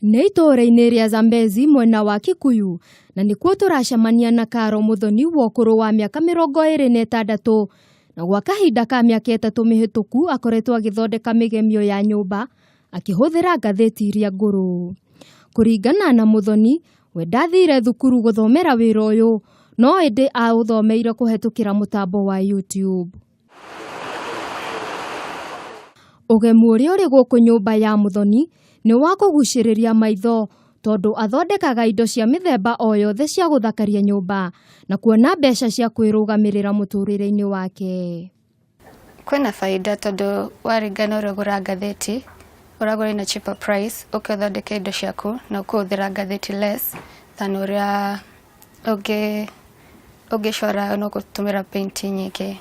Nĩ itũũra-inĩ rĩa Zambezi mwena wa Kikuyu na nĩkuo tũracemania na Karo Muthoni wa ukuru wa miaka 26 na gwa kahinda ka miaka 3 mĩhĩtũku akoretwo agĩthondeka migemio ya nyumba akihuthira ngathiti iria nguru. Kũringana na Muthoni, we ndathire thukuru guthomera wira uyu no ĩndĩ aũthomeire kũhetũkĩra mũtambo wa YouTube. Ũgemu ũrĩa ũrĩ gũkũ nyumba ya Muthoni nĩ wa kũgucĩrĩria maitho tondu athondekaga indo cia mĩthemba o yothe cia gũthakaria nyumba na kuona mbeca cia kwĩrũgamĩrĩra mũtũrĩre-inĩ wake. Kwĩna faida tondu waringana ũragũra ngathĩti ũragũra na cheaper price ũkĩthondeka indo ciaku na ũkũhũthĩra ngathĩti less than ũrĩa ũngĩcora no gũtũmĩra paint nyingĩ.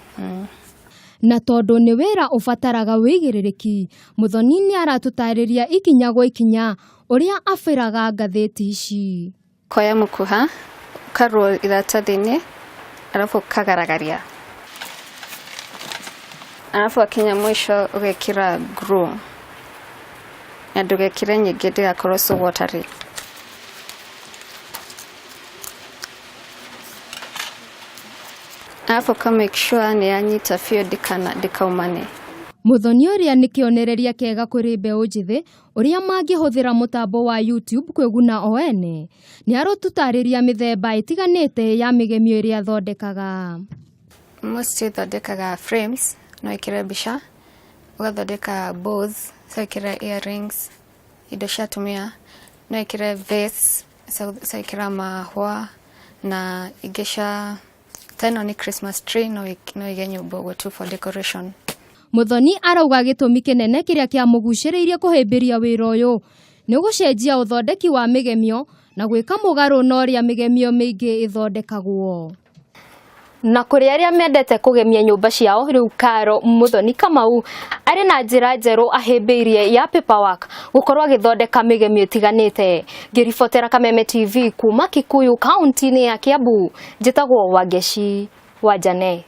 Na tondu nĩ wĩra ũbataraga wĩigĩrĩrĩki, Muthoni nĩ aratũtarĩria ikinya gwa ikinya ũrĩa abĩraga ngathĩti ici. Koya mũkuha ũkarwo iratathi-inĩ alafu ũkagaragaria, alafu akinya mwisho ũgekĩra nguru na ndũgekĩre nyingĩ ndĩgakorwo so watery. Alafu ka make sure ni anyita fio ndikaumane. Muthoni ũrĩa nĩ kĩonereria kĩega kũrĩ mbeũ njĩthĩ ũrĩa mangĩhũthĩra mũtambo wa YouTube kwĩguna o ene. Nĩ arotũtarĩria mĩthemba ĩtiganĩte ya migemio ĩrĩa athondekaga. Mostly thondekaga frames, no ĩkĩre mbica, ũgathondeka bows, so ĩkĩre earrings, indo cia atumia, no ĩkĩre vase, so ĩkĩra mahũa na ingĩ teno ni Christmas tree no ige nyumba gwetu for decoration. Muthoni arauga gĩtũmi kĩnene kĩrĩa kĩamũgucĩrĩirie kũhĩmbĩria wĩra ũyũ nĩ gũcenjia ũthondeki wa migemio na gwĩka mũgarũ na ũrĩa migemio mĩingĩ ĩthondekagwo. Na kũrĩ arĩa mendete kũgemia nyumba ciao, rĩu Karo Muthoni Kamau arĩ na njĩra njerũ ahĩmbĩirie ya paperwork gũkorwo agĩthondeka migemio ĩtiganĩte. Ngĩribotera Kameme TV kuma Kikuyu kaunti-inĩ ya Kiambu, njĩtagwo Wangechi wa Njane.